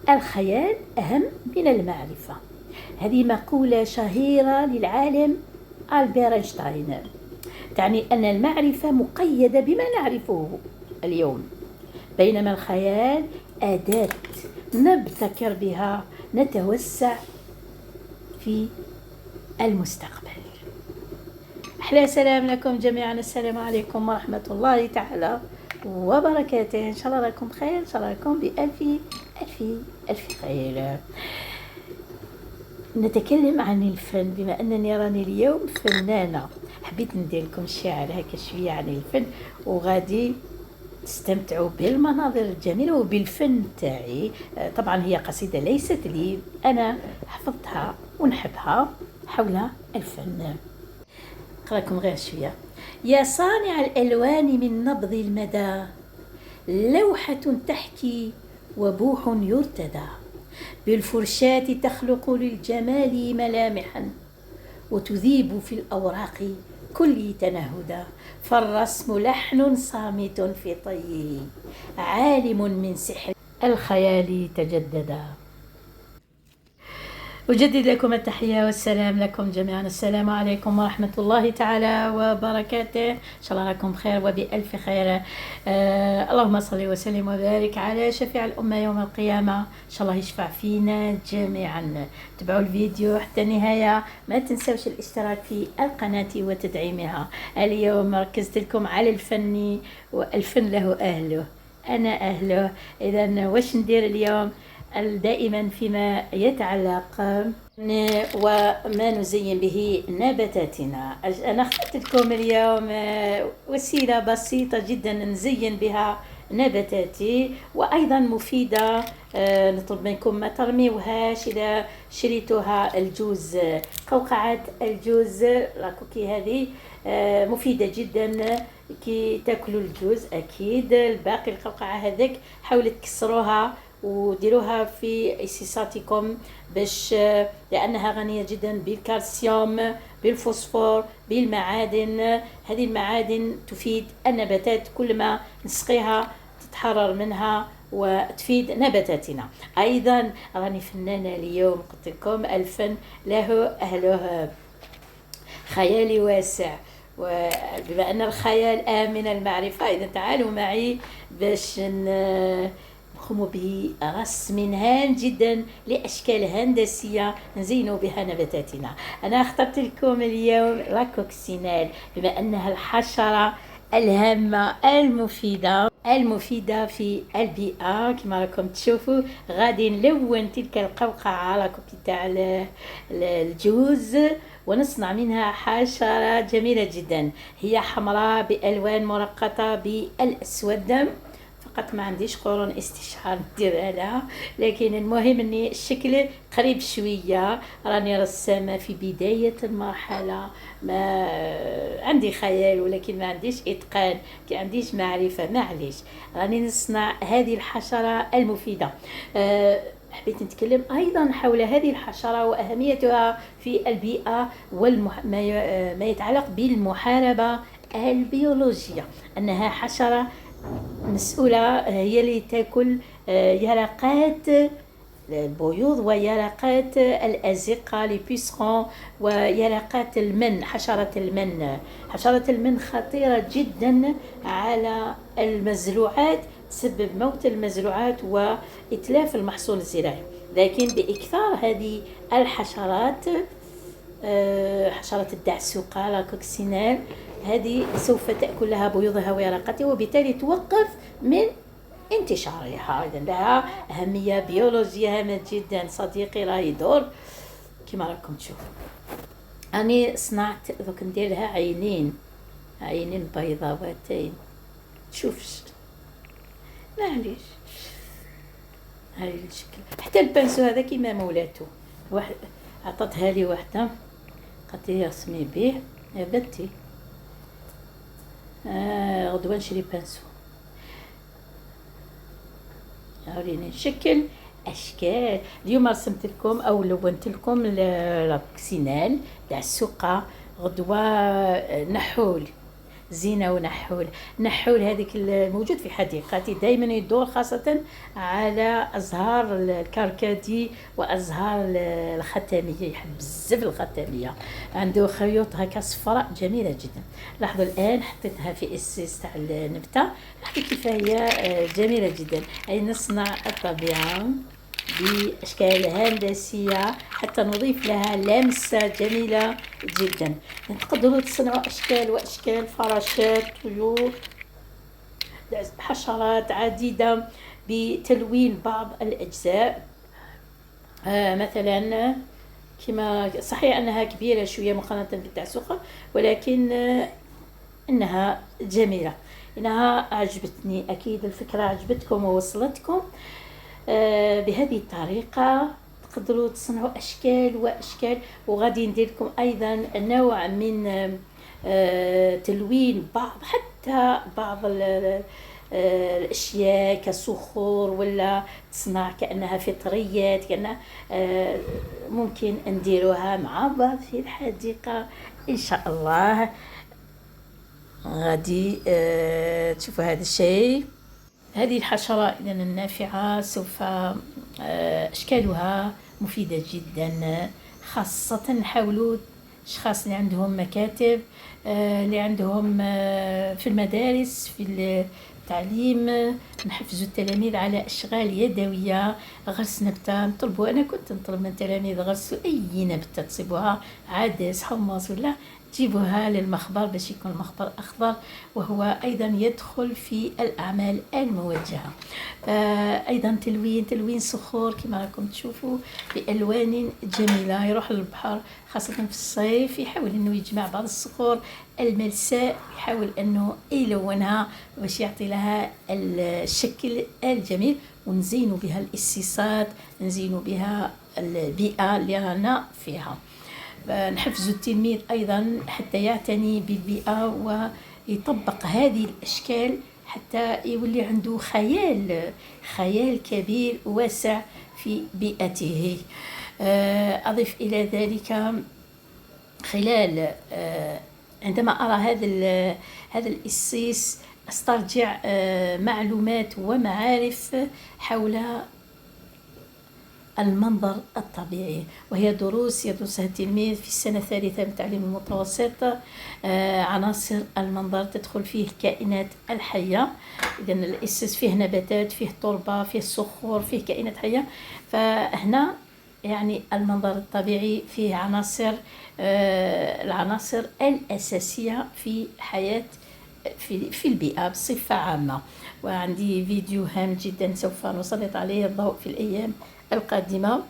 الخيال أهم من المعرفة. هذه مقولة شهيرة للعالم ألبير أينشتاين، تعني أن المعرفة مقيدة بما نعرفه اليوم، بينما الخيال أداة نبتكر بها نتوسع في المستقبل. أحلى سلام لكم جميعا، السلام عليكم ورحمة الله تعالى وبركاته. إن شاء الله راكم بخير، إن شاء الله راكم بألف ألف ألف خير. نتكلم عن الفن، بما أنني راني اليوم فنانة، حبيت ندير لكم شعر هكا شوية عن الفن، وغادي تستمتعوا بالمناظر الجميلة وبالفن تاعي. طبعا هي قصيدة ليست لي، أنا حفظتها ونحبها حول الفن. أقرأكم غير شوية. يا صانع الألوان من نبض المدى، لوحة تحكي وبوح يرتدى، بالفرشاة تخلق للجمال ملامحا، وتذيب في الأوراق كل تنهدا، فالرسم لحن صامت في طيه، عالم من سحر الخيال تجددا. أجدد لكم التحية والسلام لكم جميعا، السلام عليكم ورحمة الله تعالى وبركاته. إن شاء الله راكم بخير وبألف خير. اللهم صل وسلم وبارك على شفيع الأمة يوم القيامة، إن شاء الله يشفع فينا جميعا. تابعوا الفيديو حتى النهاية، ما تنسوش الاشتراك في القناة وتدعيمها. اليوم ركزت لكم على الفن، والفن له أهله، أنا أهله. إذا واش ندير اليوم؟ دائما فيما يتعلق وما نزين به نباتاتنا. أنا اخترت لكم اليوم وسيلة بسيطة جدا نزين بها نباتاتي، وأيضا مفيدة. نطلب منكم ما ترميوهاش إذا شريتوها. الجوز، قوقعة الجوز لاكوكي هذه مفيدة جدا كي تاكلوا الجوز. أكيد الباقي القوقعة هذيك حاولوا تكسروها وديروها في إسيساتكم باش لأنها غنية جدا بالكالسيوم، بالفوسفور، بالمعادن. هذه المعادن تفيد النباتات، كل ما نسقيها تتحرر منها وتفيد نباتاتنا. أيضا راني فنانة اليوم، قلت لكم الفن له أهله، خيالي واسع، وبما أن الخيال من المعرفة، إذا تعالوا معي باش نقوم برسم هام جدا لأشكال هندسية نزينوا بها نباتاتنا. أنا اخترت لكم اليوم لاكوكسينال، بما أنها الحشرة الهامة المفيدة في البيئة. كما راكم تشوفوا غادي نلون تلك القوقعة لاكوكي تاع الجوز ونصنع منها حشرة جميلة جدا. هي حمراء بألوان مرقطة بالأسود، فقط ما عنديش قرون استشعار نديرها لها، لكن المهم اني الشكل قريب شويه. راني رسامه في بدايه المرحله، ما عندي خيال ولكن ما عنديش اتقان، ما عنديش معرفه، معليش راني نصنع هذه الحشره المفيده. حبيت نتكلم أيضا حول هذه الحشرة وأهميتها في البيئة ما يتعلق بالمحاربة البيولوجية. أنها حشرة مسؤولة، هي اللي تأكل يرقات البيوض ويرقات الأزقة لبيسخون ويرقات المن. حشرة المن خطيرة جدا على المزروعات، تسبب موت المزروعات وإتلاف المحصول الزراعي. لكن بإكثار هذه الحشرات، حشرة الدعسوقة لاكوكسينال، هذه سوف تأكل لها بيوضها ويرقاتها، وبالتالي توقف من انتشارها. إذن لها أهمية بيولوجية هامة جدا. صديقي راه يدور كما راكم تشوفوا. أنا صنعت ذوك ندير لها عينين بيضاوتين، تشوفش معليش هاي الشكل. حتى البنسو هذا كيما مولاتو، واحد عطتها لي وحده قالت لي رسمي به بنتي، غدوه نشري بنسو. هاوليني نشكل اشكال. اليوم رسمت لكم او لونت لكم لاكسينال تاع السوقه، غدوه نحول زينة ونحول. النحول هذيك الموجود في حديقتي دائما يدور، خاصة على أزهار الكركدي وأزهار الختامية، يحب بزاف الختامية، عنده خيوط هكا صفراء جميلة جدا. لاحظوا الآن حطيتها في إسيس تاع النبتة، لاحظوا كيف هي جميلة جدا. أي نصنع الطبيعة بأشكال هندسية حتى نضيف لها لمسة جميلة جدا. تقدروا تصنعوا أشكال وأشكال، فراشات، طيور، حشرات عديدة بتلوين بعض الأجزاء. مثلا كما صحيح أنها كبيرة شوية مقارنة بالتعسقة، ولكن إنها جميلة، إنها عجبتني. أكيد الفكرة عجبتكم ووصلتكم. بهذه الطريقة تقدروا تصنعوا أشكال وأشكال. وغادي ندير لكم أيضا نوع من تلوين حتى بعض الأشياء كصخور، ولا تصنع كأنها فطريات، كأنها ممكن نديروها مع بعض في الحديقة إن شاء الله. غادي تشوفوا هذا الشيء. هذه الحشرة إذا النافعة سوف أشكالها مفيدة جدا، خاصة نحاولوا أشخاص اللي عندهم مكاتب، اللي عندهم في المدارس في التعليم، نحفزوا التلاميذ على أشغال يدوية. غرس نبتة نطلبوا، أنا كنت نطلب من التلاميذ غرسوا أي نبتة تصيبوها، عدس، حمص، ولا تجيبوها للمخبر باش يكون المخبر أخضر، وهو أيضا يدخل في الأعمال الموجهة. أيضا تلوين صخور كما راكم تشوفوا بألوان جميلة. يروح للبحر خاصة في الصيف، يحاول أنه يجمع بعض الصخور الملساء، يحاول أنه يلونها باش يعطي لها الشكل الجميل، ونزينوا بها الإسيسات، نزينوا بها البيئة اللي رانا فيها. نحفزوا التلميذ أيضا حتى يعتني بالبيئة ويطبق هذه الأشكال حتى يولي عنده خيال كبير واسع في بيئته. أضيف إلى ذلك خلال عندما أرى هذا الإسيس أسترجع معلومات ومعارف حول المنظر الطبيعي، وهي دروس يدرسها التلميذ في السنة الثالثة من التعليم المتوسط. عناصر المنظر تدخل فيه الكائنات الحية، إذا الإسس فيه نباتات، فيه تربة، فيه صخور، فيه كائنات حية. فهنا يعني المنظر الطبيعي فيه العناصر الأساسية في الحياة في البيئة بصفة عامة. وعندي فيديو هام جدا سوف نسلط عليه الضوء في الأيام القادمة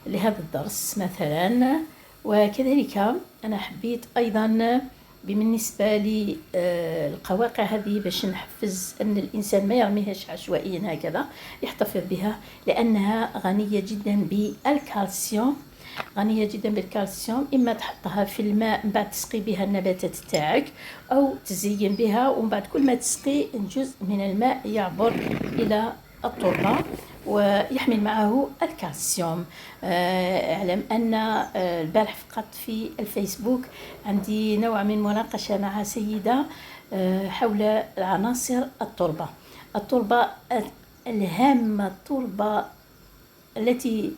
لهذا الدرس مثلا. وكذلك أنا حبيت أيضا بالنسبة للقواقع هذه باش نحفز أن الإنسان ما يرميهاش عشوائيا هكذا، يحتفظ بها، لأنها غنية جدا بالكالسيوم، إما تحطها في الماء من بعد تسقي بها النباتات تاعك، أو تزين بها، ومن بعد كل ما تسقي جزء من الماء يعبر إلى التربة ويحمل معه الكالسيوم. أعلم أن البارح فقط في الفيسبوك عندي نوع من مناقشة مع سيدة حول عناصر التربة الهامة، التربة التي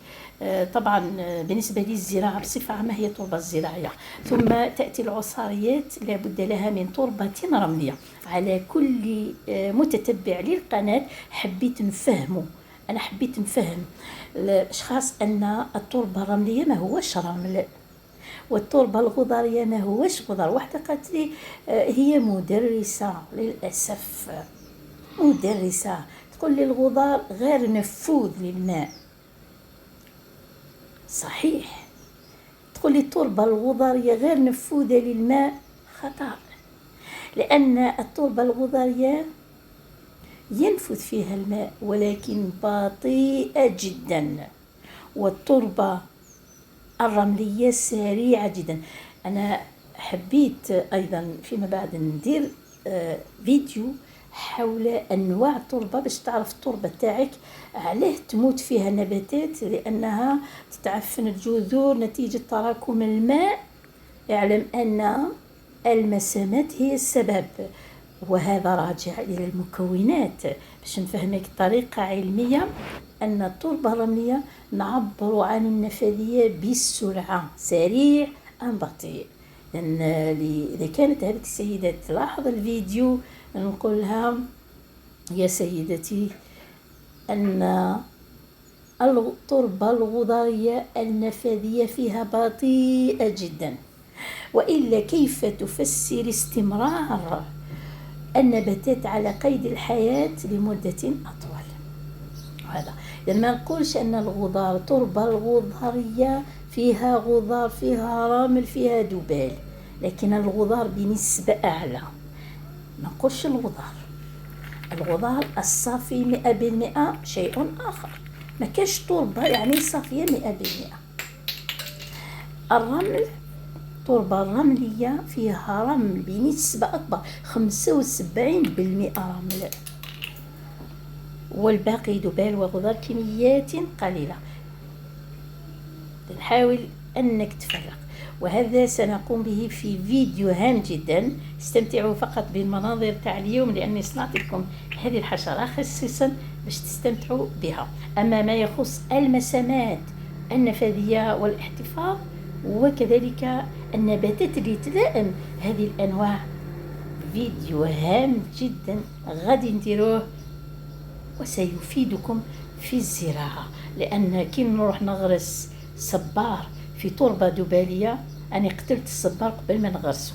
طبعا بالنسبة للزراعة بصفة عامة هي التربة الزراعية، ثم تأتي العصاريات لابد لها من تربة رملية. على كل متتبع للقناة حبيت نفهم الأشخاص أن التربة الرملية ما هوش رمل، والتربة الغضارية ما هوش غضار. واحدة قالت لي هي مدرسة، للأسف مدرسة، تقول لي الغضار غير نفوذ للماء. صحيح، تقول لي التربة الغضارية غير نفوذة للماء، خطأ، لأن التربة الغضارية ينفذ فيها الماء ولكن بطيئة جدا، والتربة الرملية سريعة جدا. أنا حبيت أيضا فيما بعد ندير فيديو حول أنواع التربة باش تعرف التربة تاعك علاه تموت فيها النباتات، لأنها تتعفن الجذور نتيجة تراكم الماء. اعلم أن المسامات هي السبب، وهذا راجع إلى المكونات. باش نفهمك طريقة علمية، أن التربة الرملية نعبر عن النفاذية بالسرعة، سريع أم بطيء. لأن إذا كانت هذه السيدة تلاحظ الفيديو نقولها يا سيدتي أن التربة الغضارية النفاذية فيها بطيئة جدا، وإلا كيف تفسر استمرار النباتات على قيد الحياة لمدة أطول؟ هذا لما نقولش أن الغضار التربة الغضارية فيها غضار، فيها رمل، فيها دبال، لكن الغضار بنسبة أعلى. ما نقولش الغضار الصافي 100% شيء آخر. ما كاش تربة يعني صافية 100%. الرمل، التربة الرملية فيها رمل بنسبة أكبر، 75% رمل، والباقي دبال وغضار كميات قليلة. نحاول أنك تفرق، وهذا سنقوم به في فيديو هام جدا. استمتعوا فقط بالمناظر تاع اليوم، لأني صنعت لكم هذه الحشرة خصيصا باش تستمتعوا بها. أما ما يخص المسامات النفاذية والاحتفاظ، وكذلك النباتات اللي تلائم هذه الأنواع، فيديو هام جدا غادي نديروه وسيفيدكم في الزراعة. لأن كي نروح نغرس صبار في تربة دبالية، أنا قتلت الصبار قبل ما نغرسه.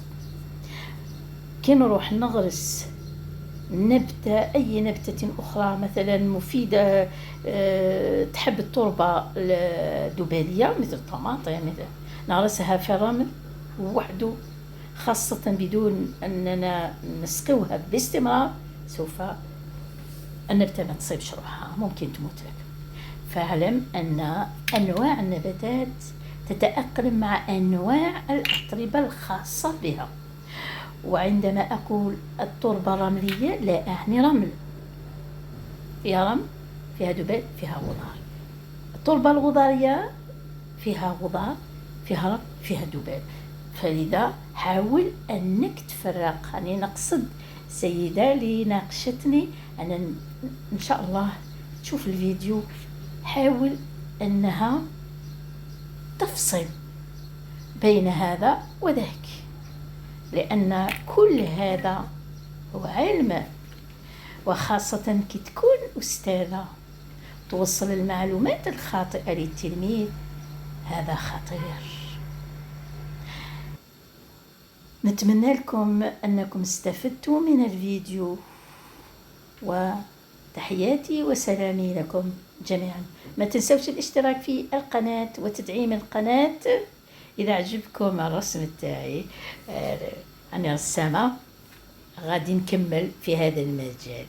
كي نروح نغرس نبتة، أي نبتة أخرى مثلا مفيدة تحب التربة الدبالية مثل الطماطم، مثل نغرسها في الرمل وحده، خاصة بدون أننا نسقوها باستمرار، سوف النبتة ما تصيبش روحها، ممكن تموت لك. فاعلم أن أنواع النباتات تتأقلم مع أنواع الأتربة الخاصة بها. وعندما أقول التربة الرملية لا أعني رمل، فيها رمل، فيها دبال، فيها غبار. التربة الغضارية فيها غبار، فيها رمل، فيها دبال. فلذا حاول أنك تفرق. أنا نقصد سيدة اللي ناقشتني، أنا إن شاء الله تشوف الفيديو، حاول أنها تفصل بين هذا وذاك، لأن كل هذا هو علم، وخاصة كي تكون أستاذة توصل المعلومات الخاطئة للتلميذ، هذا خطير. نتمنى لكم أنكم استفدتوا من الفيديو، وتحياتي وسلامي لكم جميعا. ما تنسوش الاشتراك في القناة وتدعيم القناة. إذا عجبكم الرسم تاعي، أنا رسامة، غادي نكمل في هذا المجال.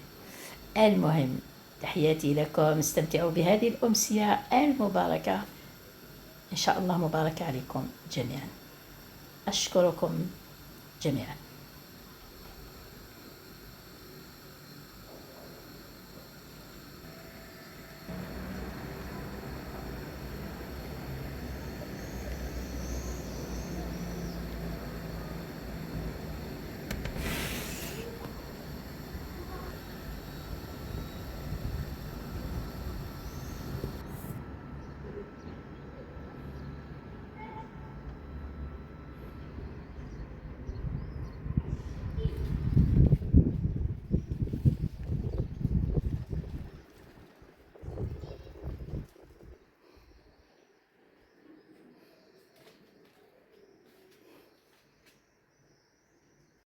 المهم تحياتي لكم، استمتعوا بهذه الأمسية المباركة، إن شاء الله مباركة عليكم جميعا. أشكركم جميعا.